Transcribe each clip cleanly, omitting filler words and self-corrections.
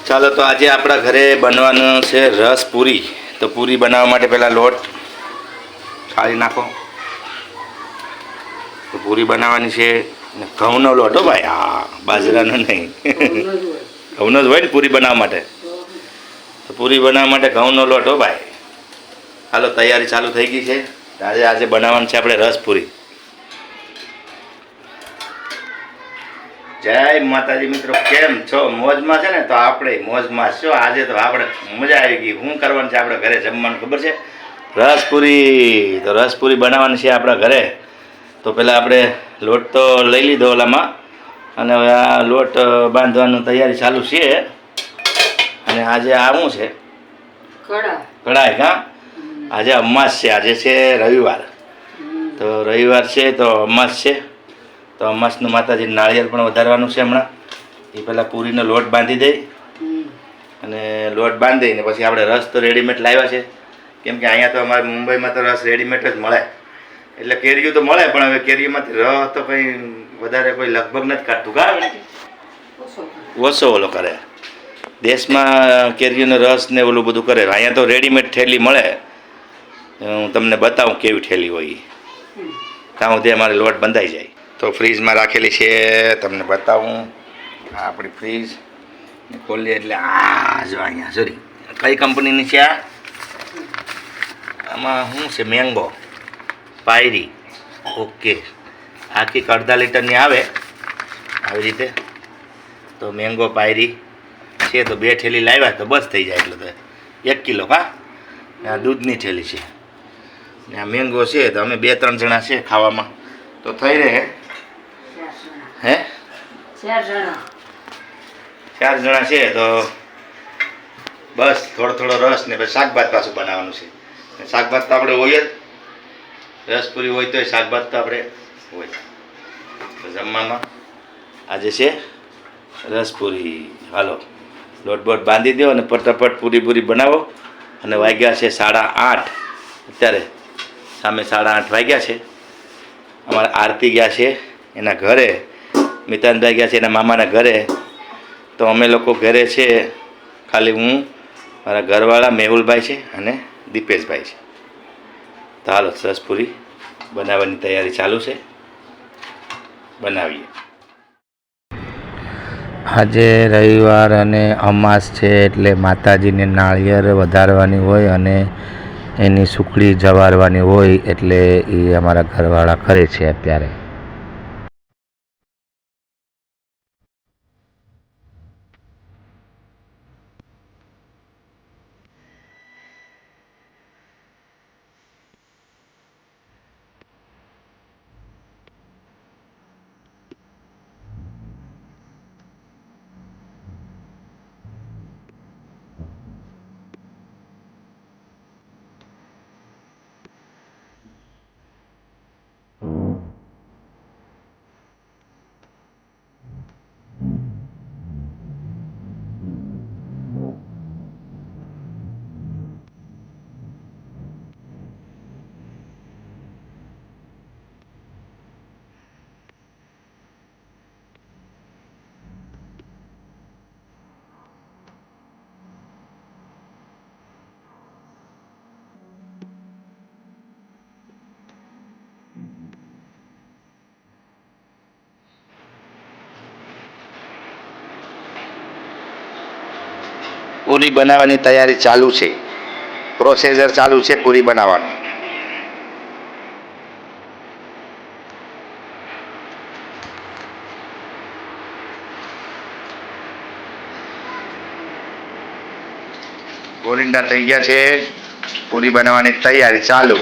ચાલો તો આજે આપણા ઘરે બનવાનું છે રસ પૂરી. તો પૂરી બનાવવા માટે પહેલાં લોટ છાળી નાખો. તો પૂરી બનાવવાની છે ઘઉંનો લોટ હો ભાઈ, હા બાજરાનો નહીં. ઘઉંનો જ હોય ને પૂરી બનાવવા માટે. તો પૂરી બનાવવા માટે ઘઉંનો લોટ હો ભાઈ. ચાલો તૈયારી ચાલુ થઈ ગઈ છે. આજે બનાવવાનું છે આપણે રસ પૂરી. જય માતાજી મિત્રો, કેમ છો? મોજમાં છે ને? તો આપણે મોજમાં છો. આજે તો આપણે મજા આવી ગઈ. શું કરવાનું છે આપણે ઘરે જમવાનું ખબર છે? રસપુરી. તો રસપુરી બનાવવાની છે આપણા ઘરે. તો પહેલાં આપણે લોટ તો લઈ લીધો ઓલામાં, અને હવે આ લોટ બાંધવાનું તૈયારી ચાલુ છે. અને આજે આ શું છે? કઢાઈ. હા, આજે અમાસ છે. આજે છે રવિવાર. તો રવિવાર છે તો અમાસ છે. તો અમાસનું માતાજી નાળિયેર પણ વધારવાનું છે હમણાં. એ પહેલાં પૂરીનો લોટ બાંધી દઈ, અને લોટ બાંધીને પછી આપણે રસ તો રેડીમેડ લાવ્યા છે. કેમ કે અહીંયા તો અમારે મુંબઈમાં તો રસ રેડીમેડ જ મળે. એટલે કેરીઓ તો મળે, પણ હવે કેરીઓમાંથી રસ તો કંઈ વધારે કોઈ લગભગ નથી કાઢતું. ઓછો ઓલો કરે દેશમાં કેરીઓનો રસ ને ઓલું બધું કરે. અહીંયા તો રેડીમેડ થેલી મળે. હું તમને બતાવું કેવી થેલી હોય. ત્યાં સુધી અમારે લોટ બંધાઈ જાય. તો ફ્રીજમાં રાખેલી છે, તમને બતાવું. આ આપણી ફ્રીજ ખોલીએ એટલે આ જો અહીંયા સોરી કઈ કંપનીની છે આ? આમાં શું છે? મેંગો પાયરી. ઓકે, આખી અડધા લીટરની આવે આવી રીતે. તો મેંગો પાયરી છે. તો 2 થેલી લાવ્યા તો બસ થઈ જાય. એટલે તો 1 કિલો. હા, આ દૂધની થેલી છે ને આ મેંગો છે. તો અમે 2-3 જણા છે ખાવામાં, તો થઈ રહે. હે 4 જણા છે. તો બસ થોડો રસ ને પછી શાકભાત પાછું બનાવવાનું છે. શાકભાત તો આપણે હોય જ. રસપુરી હોય તો શાકભાત તો આપણે હોય. તો જમવામાં આજે છે રસપુરી. હાલો લોટ બોટ બાંધી દો અને ફટાફટ પૂરી બનાવો. અને વાગ્યા છે 8:30. અત્યારે સામે 8:30 વાગ્યા છે. અમારા આરતી ગયા છે એના ઘરે, મિતાનભાઈ ગયા છે એના મામાના ઘરે. તો અમે લોકો ઘરે છે ખાલી હું, મારા ઘરવાળા મેહુલભાઈ છે અને દીપેશભાઈ છે. તો હાલો રસપુરી બનાવવાની તૈયારી ચાલુ છે, બનાવીએ. આજે રવિવાર અને અમાસ છે એટલે માતાજીને નાળિયેર વધારવાની હોય અને એની સુખડી જવારવાની હોય. એટલે એ અમારા ઘરવાળા કરે છે અત્યારે. પૂરી બનાવવાની તૈયારી ચાલુ છે. પ્રોસીજર ચાલુ છે પૂરી બનાવવાનું. ગોરિંડા થઈ ગયા છે. પૂરી બનાવવાની તૈયારી ચાલુ.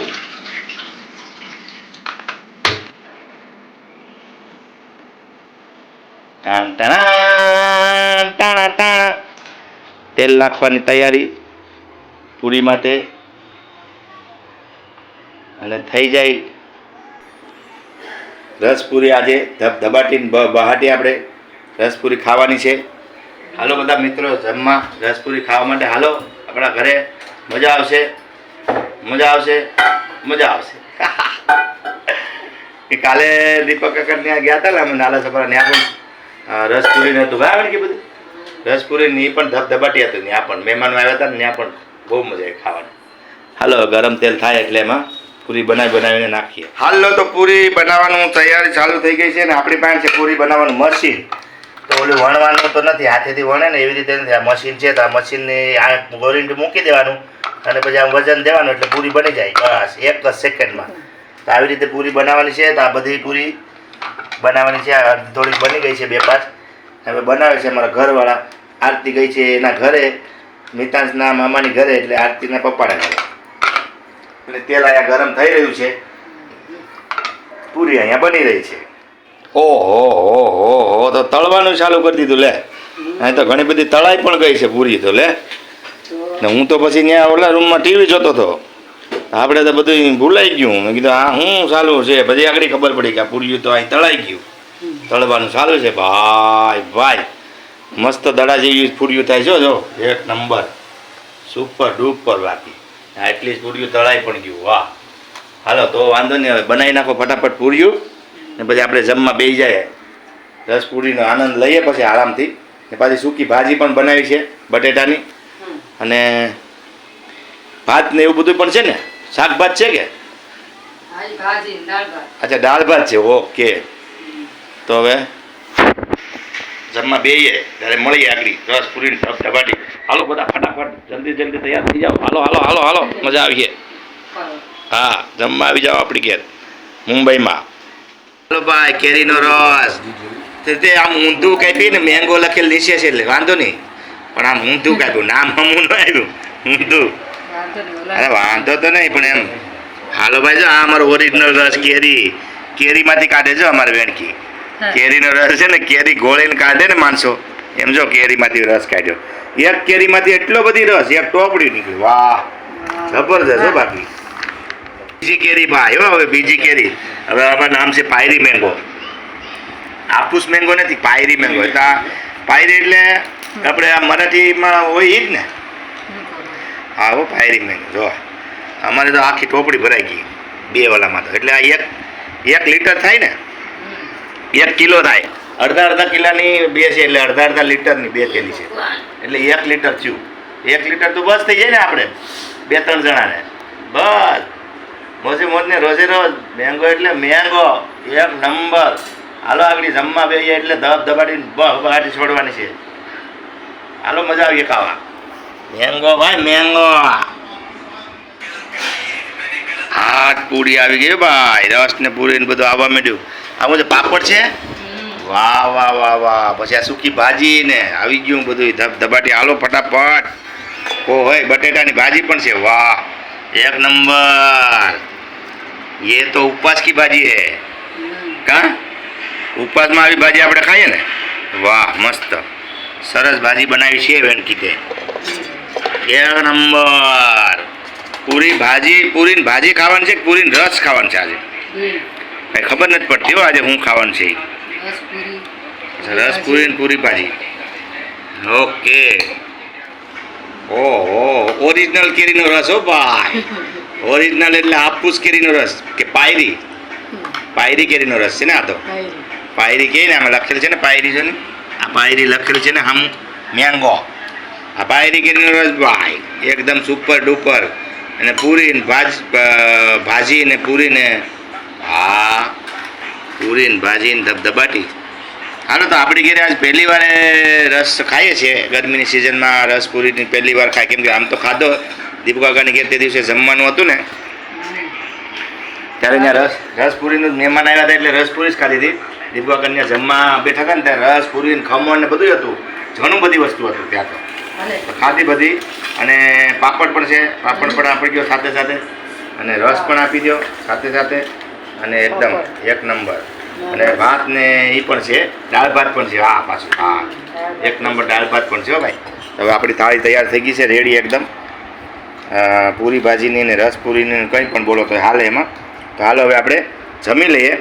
તેલ નાખવાની તૈયારી પૂરી માટે. અને થઈ જાય રસપુરી. આજે ધબાટીને બહાટી આપણે રસપુરી ખાવાની છે. હાલો બધા મિત્રો જમવા રસપુરી ખાવા માટે હાલો આપણા ઘરે. મજા આવશે. કે કાલે દીપક કાકા ત્યાં ગયા હતા ને અમે નાલા છોકરા, ત્યાં પણ રસપુરી નહોતું ભાઈ કે બધું. રસપુરીની પણ ધબધબાટી હતું ત્યાં પણ મહેમાનો આવ્યા હતા ને ત્યાં પણ બહુ મજા આવી ખાવાની. હાલો ગરમ તેલ થાય એટલે એમાં પૂરી બનાવીને નાખીએ. હાલો તો પૂરી બનાવવાનું તૈયારી ચાલુ થઈ ગઈ છે ને આપણી પાસે છે પૂરી બનાવવાનું મશીન. તો ઓલું વણવાનું તો નથી, હાથેથી વણે ને એવી રીતે નથી. આ મશીન છે તો આ મશીનની આ ગોરીન્ટી મૂકી દેવાનું અને પછી આમ વજન દેવાનું એટલે પૂરી બની જાય બસ 1 જ સેકન્ડમાં. તો આવી રીતે પૂરી બનાવવાની છે. તો આ બધી પૂરી બનાવવાની છે. આ થોડીક બની ગઈ છે 2-5. હવે બનાવે છે અમારા ઘરવાળા. આરતી ગઈ છે એના ઘરે, મિતાંશના મામાની ઘરે, એટલે આરતીના પપ્પાના ઘરે. એટલે તેલ અહીંયા ગરમ થઈ રહ્યું છે, પૂરી અહીંયા બની રહી છે. ઓહો તો તળવાનું ચાલુ કરી દીધું લે. અહીં તો ઘણી બધી તળાઈ પણ ગઈ છે પૂરી તો લે. ને હું તો પછી ત્યાં ઓલા રૂમમાં ટીવી જોતો હતો, આપણે તો બધું ભૂલાઈ ગયું. મેં કીધું આ શું ચાલુ છે, પછી આગળ ખબર પડી કે આ પૂરી તો અહીં તળાઈ ગયું. તળવાનું ચાલુ છે ભાઈ. મસ્ત દડા જેવી પૂરીઓ થાય છે. જો 1 નંબર, સુપર ડુપર બાકી. એટલી જ પૂરીઓ તળાઈ પણ ગયું. વાહ. હાલો તો વાંધો નહીં, હવે બનાવી નાખો ફટાફટ પૂરીઓ ને પછી આપણે જમવા બેસી જાય. રસ પૂરીનો આનંદ લઈએ પછી આરામથી. ને પાછી સૂકી ભાજી પણ બનાવી છે બટેટાની, અને ભાત ને એવું બધું પણ છે ને. શાકભાત છે કે અચ્છા દાળ ભાત છે. ઓકે. તો હવે જમવા બેસીએ ત્યારે મળીએ આગળ રસ પૂરી ધબાટી. હાલો બધા ફટાફટ જલ્દી તૈયાર થઈ જાઓ. હાલો મજા આવી. હા જમવા આવી જાઓ આપણી ઘેર મુંબઈમાં. હાલો ભાઈ કેરીનો રસ. તે આમ ઊંધું કાપી ને મેંગો લખેલ નીચે છે એટલે વાંધો નહીં, પણ આમ ઊંધું કાપ્યું, નામ હમું ન આવ્યું ઊંધું. અરે વાંધો તો નહીં પણ એમ. હાલો ભાઈ જો આ અમારો ઓરિજિનલ રસ કેરીમાંથી કાઢે છે અમારે વેણકી. કેરીનો રસ છે ને, કેરી ગોળીને કાઢે ને માણસો, એમ જો કેરીમાંથી રસ કાઢ્યો. એક કેરીમાંથી એટલો બધી રસ, એક ટોપડી નીકળી. વાહ જબરદસ્ત હો. બાકી બીજી કેરી ભાઈ હો. હવે બીજી કેરી, હવે આમાં નામ છે પાયરી મેંગો. હાફૂસ મેંગો નથી, પાયરી મેંગો. પાયરી એટલે આપણે આ મરાઠીમાં હોય એ જ ને. હા હો પાયરી મેંગો. જો અમારે તો આખી ટોપડી ભરાઈ ગઈ 2 વાલામાં. તો એટલે આ 1 લીટર થાય ને, 1 કિલો થાય. અડધા કિલાની 2 છે એટલે અડધા લીટરની 2 થેલી છે એટલે 1 લીટર થયું. 1 લીટર તો બસ થઈ જાય ને આપણે 2-3 જણાને. બસ મોજને રોજે રોજ મેંગો એટલે મેંગો 1 નંબર. હાલો આગળ જમવા બેસીએ એટલે ધબધબાટીને બહાટી છોડવાની છે. હાલો મજા આવીએ ખાવા. મેંગો ભાઈ મેંગો. હા પૂરી આવી ગઈ ભાઈ. રસ ને પૂરી ને બધું આવવા માંડ્યું. આવું છે પાપડ છે. વાહ. પછી આ સૂકી ભાજી ને આવી ગયું બધું ધબધબાટી. હાલો ફટાફટ. હોય બટેટાની ભાજી પણ છે. વાહ 1 નંબર. ये तो उपवास की भाजी है का. ઉપવાસમાં આવી ભાજી આપણે ખાઈએ ને. વાહ મસ્ત સરસ ભાજી બનાવી છે વેણકી તે. 1 નંબર. પૂરી ને ભાજી ખાવાની છે કે પૂરીને રસ ખાવાનું છે આજે કઈ ખબર નથી પડતી હો આજે હું ખાવાનું છે. રસ પૂરી ને પૂરી ભાજી. ઓકે. ઓહો ઓરિજિનલ કેરીનો રસ હો ભાઈ. ઓરિજિનલ એટલે હાફૂસ કેરીનો રસ કે પાયરી કેરીનો રસ છે ને. આ તો પાયરી કહે ને, આમાં લખેલું છે ને પાયરી છે ને. આ પાયરી લખેલું છે ને આમ મેંગો. આ પાયરી કેરીનો રસ ભાઈ એકદમ સુપર ડુપર. અને પૂરી ભાજી ને પૂરીને હા પૂરી ભાજી ને ધબધબાટી. હાલો તો આપણી ઘરે આજ પહેલી વાર રસ ખાઈએ છીએ ગરમીની સિઝનમાં. રસ પૂરીની પહેલી વાર ખાય, કેમ કે આમ તો ખાધો દીપુ કાકાની ઘેર તે દિવસે જમવાનું હતું ને ત્યારે ત્યાં રસ પૂરીનું મહેમાન આવ્યા હતા એટલે રસ પૂરી જ ખાધી હતી. દીપુ કાકા ત્યાં જમવા બેઠા હતા ને ત્યારે રસ પૂરી ને ખમણ ને બધું હતું, ઘણું બધી વસ્તુ હતું ત્યાં તો ખાધી બધી. અને પાપડ પણ છે, પાપડ પણ આપી ગયો સાથે સાથે, અને રસ પણ આપી દો સાથે સાથે, અને એકદમ 1 નંબર. અને ભાત ને એ પણ છે, દાળ ભાત પણ છે. હા પાછું હા 1 નંબર દાળ ભાત પણ છે ભાઈ. હવે આપણી થાળી તૈયાર થઈ ગઈ છે, રેડી એકદમ. પૂરી ભાજીની ને રસ પૂરીની કંઈ પણ બોલો તો હાલે એમાં. તો હાલો હવે આપણે જમી લઈએ.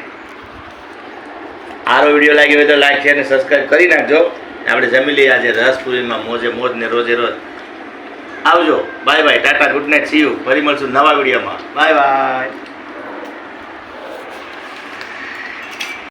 આરો વિડીયો લાગ્યો હોય તો લાઈક શેર અને સબસ્ક્રાઈબ કરી નાખજો. આપણે જમી લઈએ આજે રસ પૂરીમાં મોજ ને રોજે રોજ. આવજો. By tata good night C you. ફરી મળશું નવા વિડીયોમાં. બાય.